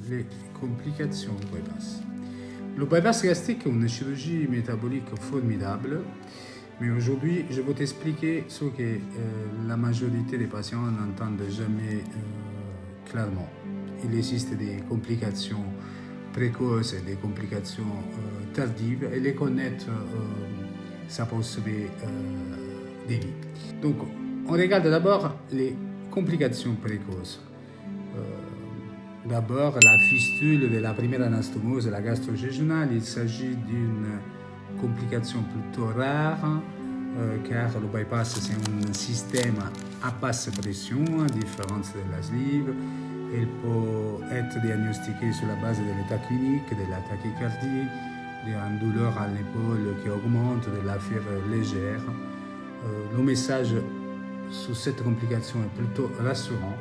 les complications du bypass. Le bypass gastrique est une chirurgie métabolique formidable, mais aujourd'hui, je vais t'expliquer ce que la majorité des patients n'entendent jamais clairement. Il existe des complications précoces et des complications tardives, et les connaître, ça peut sauver des vies. Donc, on regarde d'abord les complications précoces. D'abord, la fistule de la première anastomose, la gastro-jejunale. Il s'agit d'une complication plutôt rare, car le bypass, c'est un système à basse pression, à différence de la sleeve. Il peut être diagnostiqué sur la base de l'état clinique, de la tachycardie, d'une douleur à l'épaule qui augmente, de la fièvre légère. Le message sur cette complication est plutôt rassurant.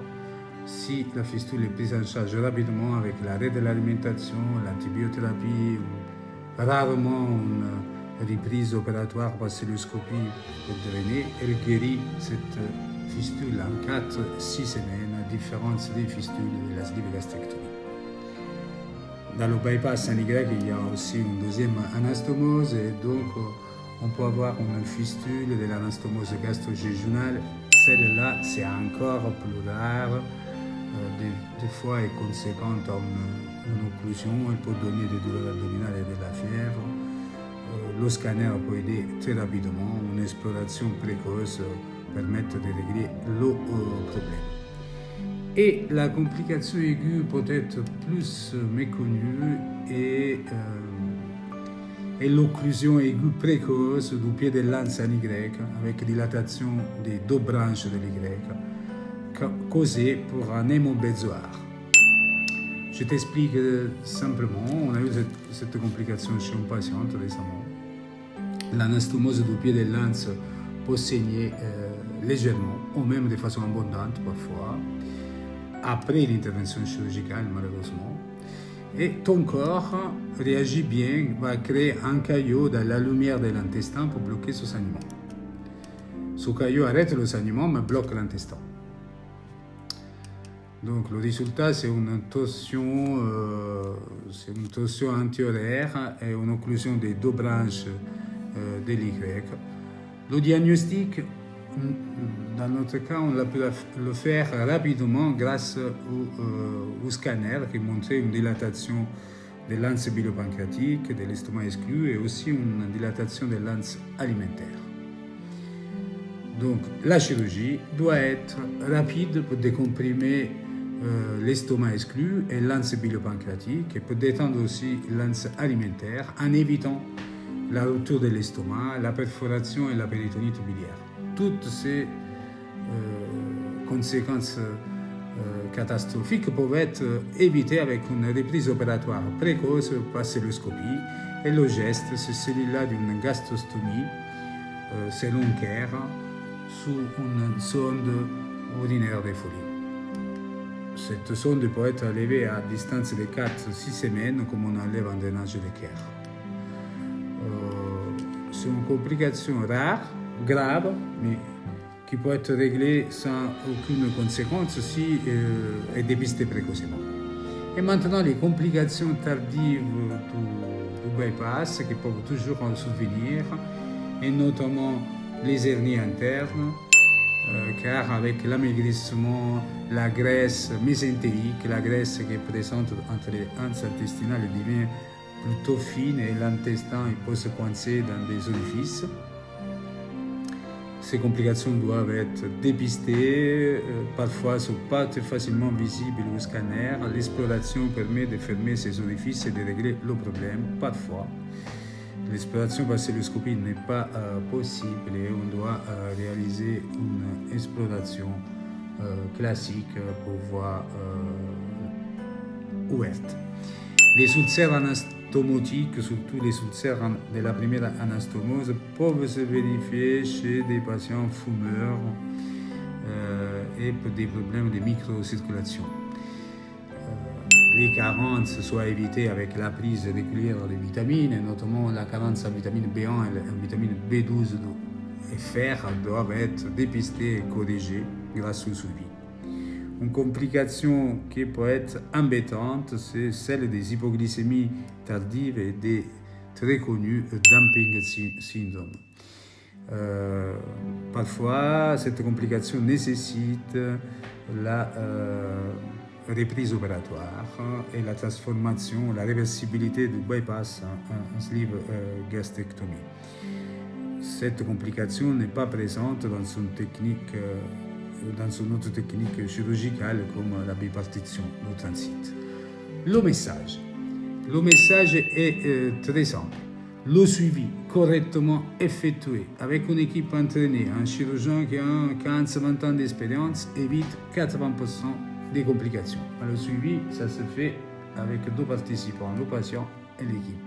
Si la fistule est prise en charge rapidement avec l'arrêt de l'alimentation, l'antibiothérapie, rarement une reprise opératoire par celluloscopie pour drainer, elle guérit cette fistule en 4-6 semaines, à différence des fistules de la sleeve gastrectomie. Dans le bypass en Y, il y a aussi une deuxième anastomose, et donc on peut avoir une fistule de l'anastomose gastro-jejunale. Celle-là, c'est encore plus rare. Des fois est conséquente à une occlusion, elle peut donner des douleurs abdominales et de la fièvre. Le scanner peut aider très rapidement, une exploration précoce permet de régler le problème. Et la complication aiguë peut être plus méconnue et l'occlusion aiguë précoce du pied de l'anse en Y avec dilatation des deux branches de l'Y, causée par un hémobézoar. Je t'explique simplement, on a eu cette complication chez une patiente récemment. L'anastomose du pied de l'anse peut saigner légèrement, ou même de façon abondante parfois, après l'intervention chirurgicale malheureusement. Et ton corps réagit bien, va créer un caillot dans la lumière de l'intestin pour bloquer ce saignement. Ce caillot arrête le saignement mais bloque l'intestin. Donc le résultat, c'est une torsion anti-horaire et une occlusion des deux branches de l'Y. Le diagnostic, dans notre cas, on a pu le faire rapidement grâce au scanner qui montrait une dilatation de l'anse biliopancréatique, de l'estomac exclu et aussi une dilatation de l'anse alimentaire. Donc la chirurgie doit être rapide pour décomprimer l'estomac exclu et l'anse biliopancréatique, et peut détendre aussi l'anse alimentaire en évitant la rupture de l'estomac, la perforation et la péritonite biliaire. Toutes ces conséquences catastrophiques peuvent être évitées avec une reprise opératoire précoce par celluloscopie, et le geste, c'est celui-là d'une gastrostomie selon Kerr sous une sonde urinaire de folie. Cette sonde peut être enlevée à distance de 4-6 semaines, comme on enlève un drainage de Kerr. C'est une complication rare, grave, mais qui peut être réglée sans aucune conséquence si est dépistée précocement. Et maintenant, les complications tardives du bypass, qui peuvent toujours en souvenir, et notamment les hernies internes, car avec l'amaigrissement, la graisse mésentérique, la graisse qui est présente entre les anses intestinales devient plutôt fine et l'intestin peut se coincer dans des orifices. Ces complications doivent être dépistées, parfois ne sont pas très facilement visibles au scanner. L'exploration permet de fermer ces orifices et de régler le problème. Parfois, l'exploration par celluloscopie n'est pas possible et on doit réaliser une exploration classique pour voie ouverte. Les ulcères anastomotiques, surtout les ulcères de la première anastomose, peuvent se vérifier chez des patients fumeurs et pour des problèmes de microcirculation. Les carences soient évitées avec la prise régulière de vitamines, notamment la carence en vitamine B1 et en vitamine B12 et fer doivent être dépistées et corrigées grâce au suivi. Une complication qui peut être embêtante, c'est celle des hypoglycémies tardives et des très connus dumping syndrome. Parfois, cette complication nécessite la reprise opératoire et la transformation, la réversibilité du bypass en sleeve gastrectomie. Cette complication n'est pas présente dans une autre technique chirurgicale comme la bipartition no transit. Le message est très simple. Le suivi correctement effectué avec une équipe entraînée, un chirurgien qui a 15-20 ans d'expérience évite 80% des complications. Le suivi, ça se fait avec 2 participants, le patient et l'équipe.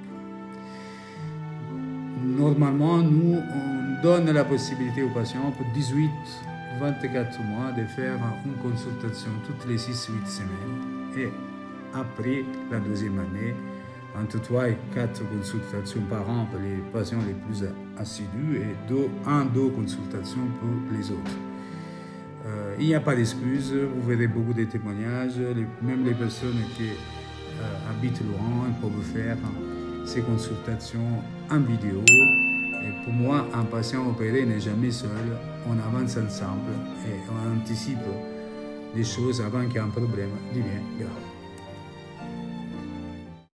Normalement, nous, on donne la possibilité aux patients pour 18-24 mois de faire une consultation toutes les 6-8 semaines. Et après la 2e année, entre 3 et 4 consultations par an pour les patients les plus assidus et 1-2 consultations pour les autres. Il n'y a pas d'excuses, vous verrez beaucoup de témoignages, même les personnes qui habitent loin peuvent faire ces consultations en vidéo. Et pour moi, un patient opéré n'est jamais seul, on avance ensemble et on anticipe les choses avant qu'un problème devienne grave.